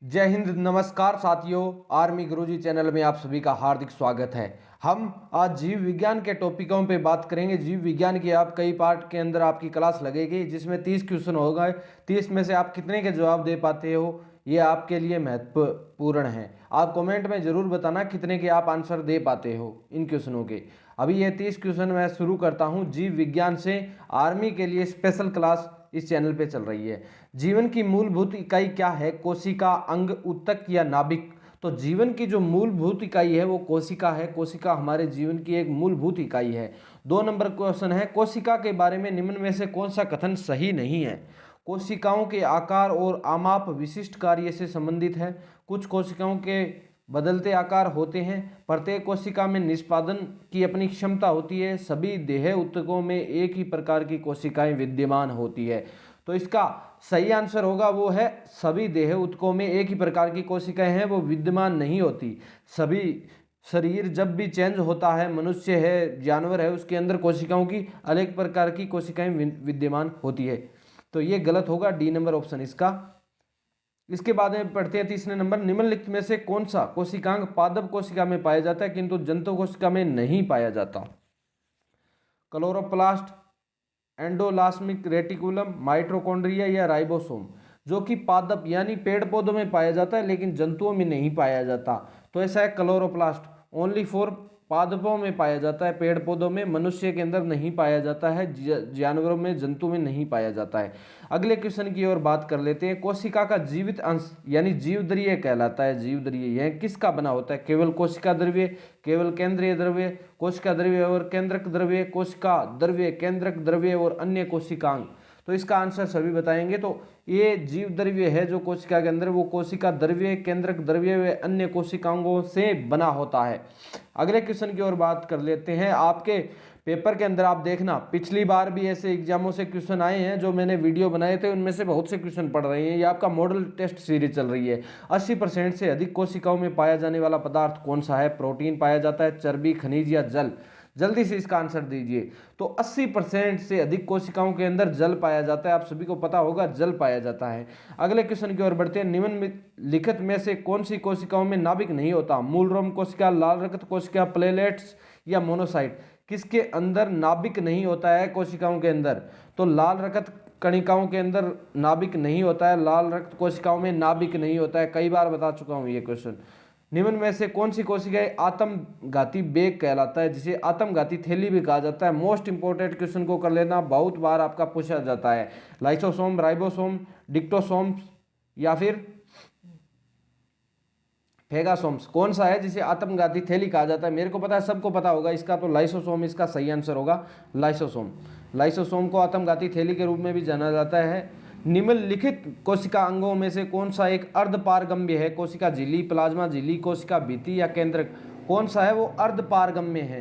जय हिंद। नमस्कार साथियों, आर्मी गुरुजी चैनल में आप सभी का हार्दिक स्वागत है। हम आज जीव विज्ञान के टॉपिकों पे बात करेंगे। जीव विज्ञान की आप कई पार्ट के अंदर आपकी क्लास लगेगी, जिसमें 30 क्वेश्चन होगा। 30 में से आप कितने के जवाब दे पाते हो, ये आपके लिए महत्वपूर्ण है। आप कमेंट में जरूर बताना कितने के आप आंसर दे पाते हो इन क्वेश्चनों के। अभी ये 30 क्वेश्चन मैं शुरू करता हूँ। जीव विज्ञान से आर्मी के लिए स्पेशल क्लास इस चैनल पे चल रही है। जीवन की मूलभूत इकाई क्या है? कोशिका, अंग, ऊतक या नाभिक? तो जीवन की जो मूलभूत इकाई है वो कोशिका है। कोशिका हमारे जीवन की एक मूलभूत इकाई है। 2 नंबर क्वेश्चन है, कोशिका के बारे में निम्न में से कौन सा कथन सही नहीं है? कोशिकाओं के आकार और आमाप विशिष्ट कार्य से संबंधित है। कुछ कोशिकाओं के बदलते आकार होते हैं। प्रत्येक कोशिका में निष्पादन की अपनी क्षमता होती है। सभी देह ऊतकों में एक ही प्रकार की कोशिकाएं विद्यमान होती है। तो इसका सही आंसर होगा वो है सभी देह ऊतकों में एक ही प्रकार की कोशिकाएं हैं, वो विद्यमान नहीं होती। सभी शरीर जब भी चेंज होता है, मनुष्य है, जानवर है, उसके अंदर कोशिकाओं की अलग प्रकार की कोशिकाएं विद्यमान होती है। तो ये गलत होगा, डी नंबर ऑप्शन इसका। इसके बाद में पढ़ते हैं 3 नंबर, निम्नलिखित में से कौन सा कोशिकांग पादप कोशिका में पाया जाता है किंतु जंतु कोशिका में नहीं पाया जाता? क्लोरोप्लास्ट, एंडोप्लाज्मिक रेटिकुलम, माइटोकॉन्ड्रिया या राइबोसोम? जो कि पादप यानी पेड़ पौधों में पाया जाता है लेकिन जंतुओं में नहीं पाया जाता। तो ऐसा है क्लोरोप्लास्ट, ओनली फॉर पादपों में पाया जाता है, पेड़ पौधों में, मनुष्य के अंदर नहीं पाया जाता है, जानवरों में, जंतु में नहीं पाया जाता है। अगले क्वेश्चन की ओर बात कर लेते हैं। कोशिका का जीवित अंश यानी जीवद्रव्य कहलाता है। जीवद्रव्य यह किसका बना होता है? केवल कोशिका द्रव्य, केवल केंद्रीय द्रव्य, कोशिका द्रव्य और केंद्रक द्रव्य, कोशिका द्रव्य, केंद्रक द्रव्य और अन्य कोशिकांग? तो इसका आंसर सभी बताएंगे। तो ये जीव द्रव्य है जो कोशिका के अंदर, वो कोशिका द्रव्य, केंद्रक द्रव्य व अन्य कोशिकांगों से बना होता है। अगले क्वेश्चन की ओर बात कर लेते हैं। आपके पेपर के अंदर आप देखना, पिछली बार भी ऐसे एग्जामों से क्वेश्चन आए हैं, जो मैंने वीडियो बनाए थे उनमें से बहुत से क्वेश्चन पढ़ रहे हैं। ये आपका मॉडल टेस्ट सीरीज चल रही है। 80% से अधिक कोशिकाओं में पाया जाने वाला पदार्थ कौन सा है? प्रोटीन पाया जाता है, चर्बी, खनिज या जल? जल्दी से इसका आंसर दीजिए। तो 80% से अधिक कोशिकाओं के अंदर जल पाया जाता है। आप सभी को पता होगा जल पाया जाता है। अगले क्वेश्चन की ओर बढ़ते हैं। निम्नलिखित में से कौन सी कोशिकाओं में नाभिक नहीं होता? मूल रोम कोशिका, लाल रक्त कोशिका, प्लेलेट्स या मोनोसाइट? किसके अंदर नाभिक नहीं होता है कोशिकाओं के अंदर? तो लाल रक्त कणिकाओं के अंदर नाभिक नहीं होता है, लाल रक्त कोशिकाओं में नाभिक नहीं होता है। कई बार बता चुका हूं ये क्वेश्चन। निम्न में से कौन सी कोशिका आत्मघाती बेग कहलाता है, जिसे आत्मघाती थैली भी कहा जाता है? मोस्ट इंपोर्टेंट क्वेश्चन को कर लेना, बहुत बार आपका पूछा जाता है। लाइसोसोम, राइबोसोम, डिक्टोसोम्स या फिर फेगासोम्स? कौन सा है जिसे आत्मघाती थैली कहा जाता है? मेरे को पता है, सबको पता होगा इसका। तो लाइसोसोम इसका सही आंसर होगा, लाइसोसोम। लाइसोसोम को आत्मघाती थैली के रूप में भी जाना जाता है। निम्नलिखित कोशिका अंगों में से कौन सा एक अर्धपारगम्य है? कोशिका झिल्ली, प्लाज्मा झिल्ली, कोशिका भित्ति या केंद्रक? कौन सा है वो अर्धपारगम्य है?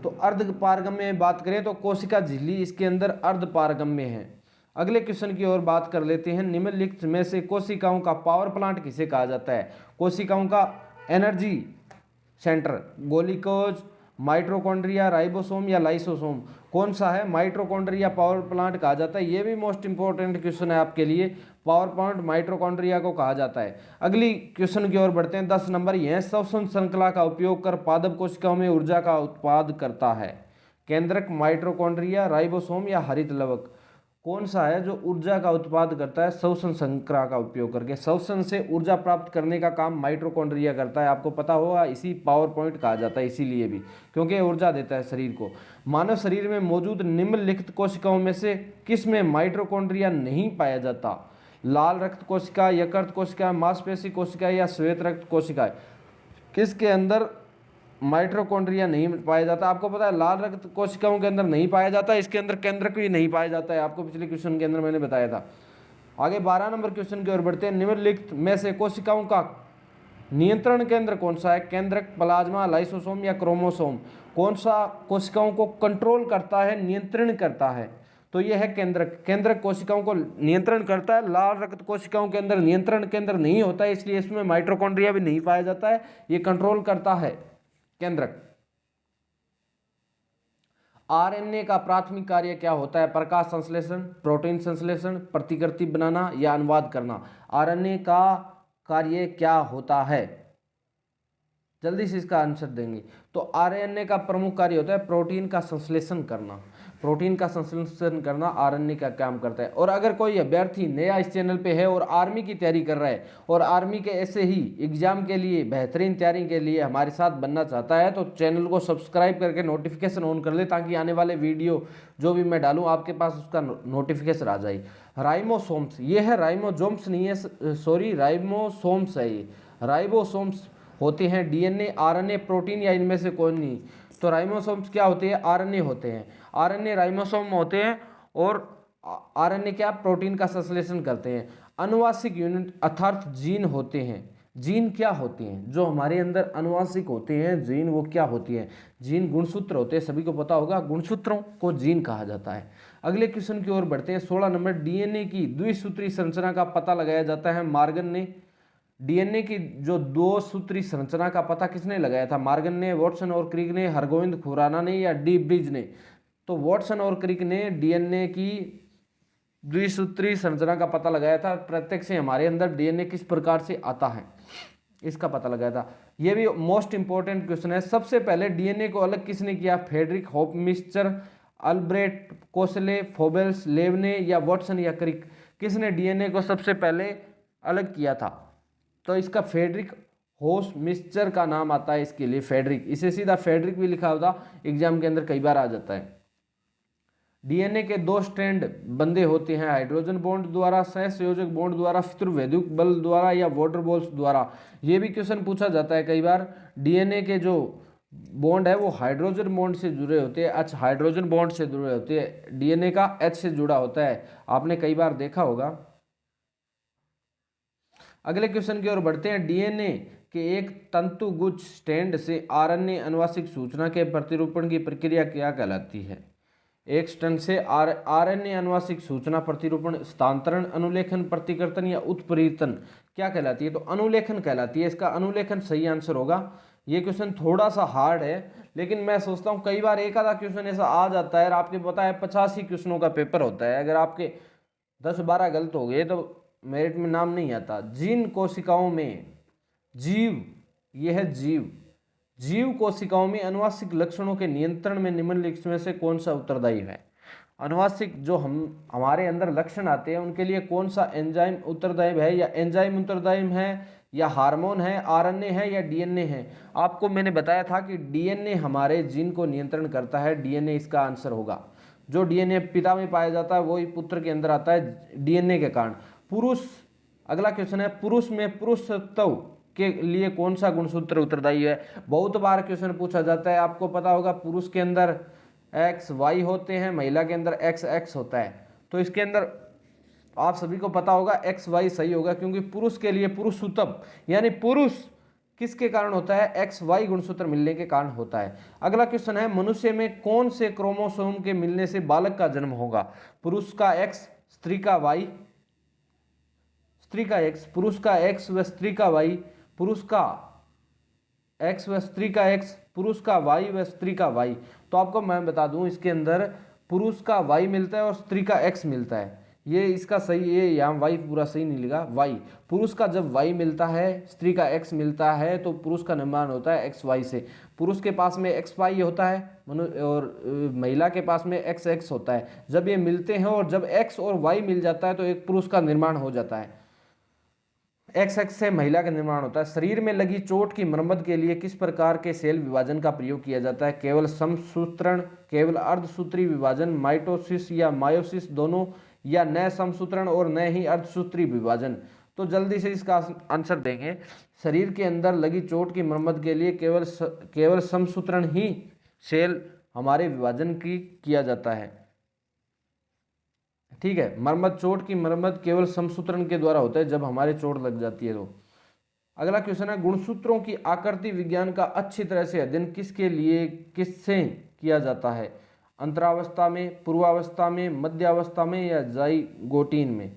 तो अर्धपारगम्य में बात करें तो कोशिका झिल्ली इसके अंदर अर्धपारगम्य है। अगले क्वेश्चन की ओर बात कर लेते हैं। निम्नलिखित में से कोशिकाओं का पावर प्लांट किसे कहा जाता है? कोशिकाओं का एनर्जी सेंटर, गोलिकोज, माइटोकॉन्ड्रिया, राइबोसोम या लाइसोसोम? कौन सा है? माइटोकॉन्ड्रिया पावर प्लांट कहा जाता है। ये भी मोस्ट इंपोर्टेंट क्वेश्चन है आपके लिए। पावर प्लांट माइटोकॉन्ड्रिया को कहा जाता है। अगली क्वेश्चन की ओर बढ़ते हैं। 10 नंबर, यह श्वसन श्रृंखला का उपयोग कर पादप कोशिकाओं में ऊर्जा का उत्पाद करता है? केंद्रक, माइटोकॉन्ड्रिया, राइबोसोम या हरित लवक? कौन सा है जो ऊर्जा का उत्पाद करता है श्वसन श्रृंखला का उपयोग करके? श्वसन से ऊर्जा प्राप्त करने का काम माइटोकॉन्ड्रिया करता है, आपको पता होगा। इसी पावर पॉइंट कहा जाता है इसीलिए भी, क्योंकि ऊर्जा देता है शरीर को। मानव शरीर में मौजूद निम्नलिखित कोशिकाओं में से किस में माइटोकॉन्ड्रिया नहीं पाया जाता? लाल रक्त कोशिका, यकृत कोशिका, मांसपेशी कोशिका या श्वेत रक्त कोशिका? किसके अंदर माइटोकॉन्ड्रिया नहीं पाया जाता? आपको पता है लाल रक्त कोशिकाओं के अंदर नहीं पाया जाता, इसके अंदर केंद्रक भी नहीं पाया जाता है, आपको पिछले क्वेश्चन के अंदर मैंने बताया था। आगे 12 नंबर क्वेश्चन की ओर बढ़ते हैं। निम्नलिखित में से कोशिकाओं का नियंत्रण केंद्र कौन सा है? केंद्रक, प्लाज्मा, लाइसोसोम या क्रोमोसोम? कौन सा कोशिकाओं को कंट्रोल करता है, नियंत्रण करता है? तो यह है केंद्रक। केंद्रक कोशिकाओं को नियंत्रण करता है। लाल रक्त कोशिकाओं के अंदर नियंत्रण केंद्र नहीं होता है, इसलिए इसमें माइटोकॉन्ड्रिया भी नहीं पाया जाता है। ये कंट्रोल करता है केंद्रक। आरएनए का प्राथमिक कार्य क्या होता है? प्रकाश संश्लेषण, प्रोटीन संश्लेषण, प्रतिकृति बनाना या अनुवाद करना? आरएनए का कार्य क्या होता है? जल्दी से इसका आंसर देंगे। तो आरएनए का प्रमुख कार्य होता है प्रोटीन का संश्लेषण करना। प्रोटीन का संश्लेषण करना आरएनए का काम करता है। और अगर कोई अभ्यर्थी नया इस चैनल पे है और आर्मी की तैयारी कर रहा है और आर्मी के ऐसे ही एग्जाम के लिए बेहतरीन तैयारी के लिए हमारे साथ बनना चाहता है तो चैनल को सब्सक्राइब करके नोटिफिकेशन ऑन कर ले, ताकि आने वाले वीडियो जो भी मैं डालूँ आपके पास उसका नोटिफिकेशन आ जाए। राइमोसोम्स, ये है राइमोजोम्स नहीं है, सॉरी राइमोसोम्स है ये। राइबोसोम्स होते हैं डीएनए, आरएनए, प्रोटीन या इनमें से कोई नहीं। तो राइमोसोम्स क्या होते हैं? आरएनए होते हैं। आरएनए राइमोसोम होते हैं और आरएनए क्या? प्रोटीन का संश्लेषण करते हैं। अनुवांशिक यूनिट अर्थात जीन होते हैं। जीन क्या होते हैं? जो हमारे अंदर अनुवांशिक होते हैं जीन, वो क्या होती है? जीन गुणसूत्र होते हैं, सभी को पता होगा, गुणसूत्रों को जीन कहा जाता है। अगले क्वेश्चन की ओर बढ़ते हैं। 16 नंबर, डीएनए की द्विसूत्री संरचना का पता लगाया जाता है मार्गन ने। डीएनए की जो दो सूत्री संरचना का पता किसने लगाया था? मार्गन ने, वॉटसन और क्रिक ने, हरगोविंद खुराना ने या डी ब्रिज ने? तो वॉटसन और क्रिक ने डीएनए की द्विसूत्री संरचना का पता लगाया था। प्रत्यक्ष से हमारे अंदर डीएनए किस प्रकार से आता है इसका पता लगाया था। यह भी मोस्ट इंपॉर्टेंट क्वेश्चन है। सबसे पहले डीएनए को अलग किसने किया? फ्रेडरिक होफमिस्टर, अल्ब्रेट कोसले, फोबेल्स, लेवने या वॉटसन या क्रिक? किसने डीएनए को सबसे पहले अलग किया था? तो इसका फ्रेडरिक होफमिस्टर का नाम आता है इसके लिए, फ्रेडरिक। इसे सीधा फ्रेडरिक भी लिखा होता, एग्जाम के अंदर कई बार आ जाता है। डीएनए के दो स्ट्रैंड बंधे होते हैं हाइड्रोजन बॉन्ड द्वारा, सहसंयोजक बॉन्ड द्वारा, फितुर्वैद्युत बल द्वारा या वॉटर बॉल्स द्वारा। ये भी क्वेश्चन पूछा जाता है कई बार। डीएनए के जो बॉन्ड है वो हाइड्रोजन बॉन्ड से जुड़े होते हैं, एच हाइड्रोजन बॉन्ड से जुड़े होते हैं। डीएनए का एच से जुड़ा होता है, आपने कई बार देखा होगा। अगले क्वेश्चन की ओर बढ़ते हैं। डीएनए के एक तंतुगुच्छ स्ट्रैंड से आरएनए अनुवांशिक सूचना के प्रतिरूपण की प्रक्रिया क्या कहलाती है? एक स्ट्रैंड से आरएनए अनुवांशिक सूचना प्रतिरूपण, स्थानांतरण, अनुलेखन, प्रतिकृतन या उत्परिवर्तन क्या कहलाती है? तो अनुलेखन कहलाती है। इसका अनुलेखन सही आंसर होगा। ये क्वेश्चन थोड़ा सा हार्ड है, लेकिन मैं सोचता हूँ कई बार एक आधा क्वेश्चन ऐसा आ जाता है। और आपके पता है 85 क्वेश्चनों का पेपर होता है, अगर आपके 10-12 गलत हो गए तो मेरिट में नाम नहीं आता। जीन कोशिकाओं में जीव, यह है जीव, जीव कोशिकाओं में अनुवांशिक लक्षणों के नियंत्रण में निम्नलिखित में से कौन सा उत्तरदायी है? अनुवांशिक जो हमारे अंदर लक्षण आते हैं उनके लिए कौन सा एंजाइम उत्तरदायी है? या एंजाइम उत्तरदायी है, या हार्मोन है, आरएनए है, या डीएनए है? आपको मैंने बताया था कि डीएनए हमारे जीन को नियंत्रण करता है। डीएनए इसका आंसर होगा। जो डीएनए पिता में पाया जाता है वही पुत्र के अंदर आता है डीएनए के कारण। पुरुष, अगला क्वेश्चन है, पुरुष में पुरुषत्व के लिए कौन सा गुणसूत्र उत्तरदायी है? बहुत बार क्वेश्चन पूछा जाता है, आपको पता होगा पुरुष के अंदर XY होते हैं, महिला के अंदर XX होता है। तो इसके अंदर आप सभी को पता होगा XY सही होगा, क्योंकि पुरुष के लिए पुरुषत्व यानी पुरुष किसके कारण होता है? XY गुणसूत्र मिलने के कारण होता है। अगला क्वेश्चन है, मनुष्य में कौन से क्रोमोसोम के मिलने से बालक का जन्म होगा? पुरुष का X, स्त्री का Y, स्त्री का X, पुरुष का X व स्त्री का Y, पुरुष का X व स्त्री का X, पुरुष का Y व स्त्री का Y। तो आपको मैं बता दूं इसके अंदर पुरुष का Y मिलता है और स्त्री का X मिलता है। ये इसका सही, ये यहाँ Y पूरा सही नहीं लिखा। Y, पुरुष का जब Y मिलता है, स्त्री का X मिलता है, तो पुरुष का निर्माण होता है XY से। पुरुष के पास में XY होता है और महिला के पास में XX होता है। जब ये मिलते हैं और जब X और Y मिल जाता है तो एक पुरुष का निर्माण हो जाता है। XX से महिला का निर्माण होता है। शरीर में लगी चोट की मरम्मत के लिए किस प्रकार के सेल विभाजन का प्रयोग किया जाता है? केवल समसूत्रण, केवल अर्धसूत्री विभाजन, माइटोसिस या मायोसिस दोनों, या न समसूत्रण और न ही अर्धसूत्री विभाजन? तो जल्दी से इसका आंसर देंगे। शरीर के अंदर लगी चोट की मरम्मत के लिए केवल समसूत्रण ही सेल हमारे विभाजन की किया जाता है। ठीक है, मरम्मत, चोट की मरम्मत केवल समसूत्रण के द्वारा होता है जब हमारे चोट लग जाती है तो। अगला क्वेश्चन है, गुणसूत्रों की आकृति विज्ञान का अच्छी तरह से अध्ययन किसके लिए किससे किया जाता है? अंतरावस्था में, पूर्वावस्था में, मध्यावस्था में या जाइगोटीन में?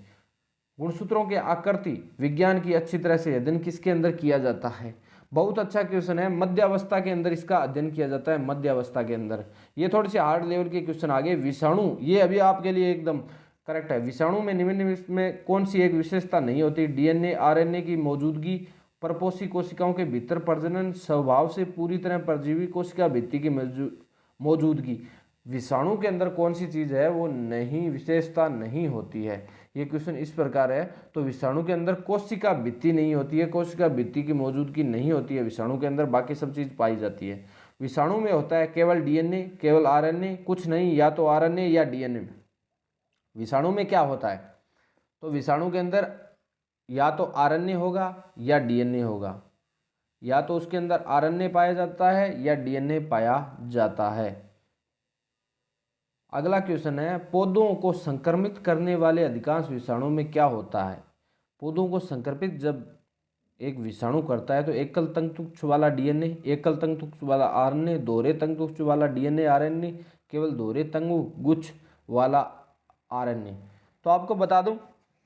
गुणसूत्रों के आकृति विज्ञान की अच्छी तरह से अध्ययन किसके अंदर किया जाता है? बहुत अच्छा क्वेश्चन है। मध्यावस्था के अंदर इसका अध्ययन किया जाता है, मध्यावस्था के अंदर। ये थोड़ी सी हार्ड लेवल के क्वेश्चन आ गए। विषाणु, ये अभी आपके लिए एकदम करेक्ट है। विषाणु में निम्न में कौन सी एक विशेषता नहीं होती? डीएनए आरएनए की मौजूदगी, परपोषी कोशिकाओं के भीतर प्रजनन, स्वभाव से पूरी तरह परजीवी कोशिका भित्ति की मौजूदगी। विषाणु के अंदर कौन सी चीज है वो नहीं विशेषता नहीं होती है। ये क्वेश्चन इस प्रकार है। तो विषाणु के अंदर कोशिका भित्ति नहीं होती है, कोशिका भित्ति की मौजूदगी नहीं होती है विषाणु के अंदर, बाकी सब चीज पाई जाती है। विषाणु में होता है केवल डीएनए, केवल आरएनए, कुछ नहीं, या तो आरएनए या डीएनए। विषाणु में क्या होता है? तो विषाणु के अंदर या तो आरएनए होगा या डीएनए होगा, या तो उसके अंदर आरएनए पाया जाता है या डीएनए पाया जाता है। अगला क्वेश्चन है, पौधों को संक्रमित करने वाले अधिकांश विषाणु में क्या होता है? पौधों को संक्रमित जब एक विषाणु करता है तो एकल तंतुक्ष वाला डीएनए, एकल तंतुक्ष वाला आरएनए, दोहरे तंतुक्ष वाला डीएनए आरएनए, केवल दोहरे तंतुगुच्छ वाला आरएनए। तो आपको बता दूं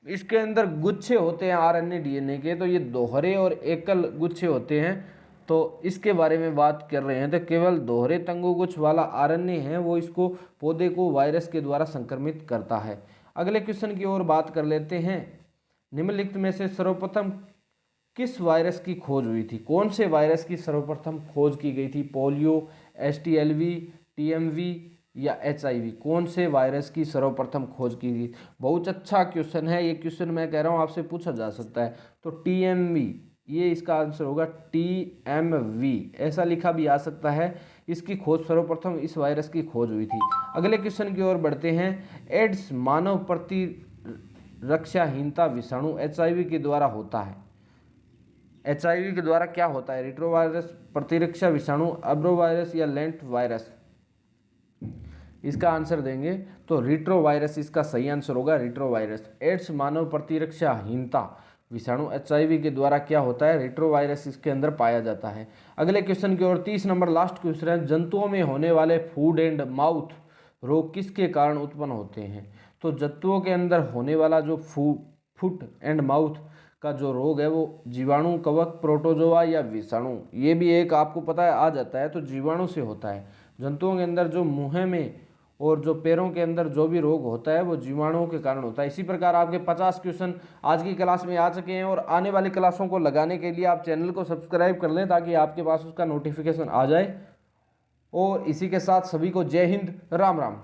इसके अंदर गुच्छे होते हैं आरएनए डीएनए के, तो ये दोहरे और एकल गुच्छे होते हैं। तो इसके बारे में बात कर रहे हैं। तो केवल दोहरे तंतुगुच्छ वाला आरएनए है वो इसको पौधे को वायरस के द्वारा संक्रमित करता है। अगले क्वेश्चन की ओर बात कर लेते हैं। निम्नलिखित में से सर्वप्रथम किस वायरस की खोज हुई थी? कौन से वायरस की सर्वप्रथम खोज की गई थी? पोलियो, एसटीएलवी, टीएमवी या एचआईवी? कौन से वायरस की सर्वप्रथम खोज की गई? बहुत अच्छा क्वेश्चन है ये। क्वेश्चन मैं कह रहा हूँ आपसे पूछा जा सकता है। तो टीएमवी, ये इसका आंसर होगा। टीएमवी ऐसा लिखा भी आ सकता है। इसकी खोज सर्वप्रथम इस वायरस की खोज हुई थी। अगले क्वेश्चन की ओर बढ़ते हैं। एड्स मानव प्रतिरक्षाहीनता विषाणु एचआईवी के द्वारा होता है। एचआईवी के द्वारा क्या होता है? रेट्रोवायरस, प्रतिरक्षा विषाणु, एब्रोवायरस या लेंट वायरस? इसका आंसर देंगे तो रेट्रोवायरस इसका सही आंसर होगा। रेट्रोवायरस। एड्स मानव प्रतिरक्षाहीनता विषाणु एचआईवी के द्वारा क्या होता है? रेट्रोवायरस इसके अंदर पाया जाता है। अगले क्वेश्चन की ओर 30 नंबर लास्ट क्वेश्चन है। जंतुओं में होने वाले फूड एंड माउथ रोग किसके कारण उत्पन्न होते हैं? तो जंतुओं के अंदर होने वाला जो फुट एंड माउथ का जो रोग है वो जीवाणु, कवक, प्रोटोजोआ या विषाणु, ये भी एक आपको पता है आ जाता है। तो जीवाणु से होता है। जंतुओं के अंदर जो मुंह में और जो पैरों के अंदर जो भी रोग होता है वो जीवाणुओं के कारण होता है। इसी प्रकार आपके 50 क्वेश्चन आज की क्लास में आ चुके हैं और आने वाली क्लासों को लगाने के लिए आप चैनल को सब्सक्राइब कर लें ताकि आपके पास उसका नोटिफिकेशन आ जाए। और इसी के साथ सभी को जय हिंद, राम राम।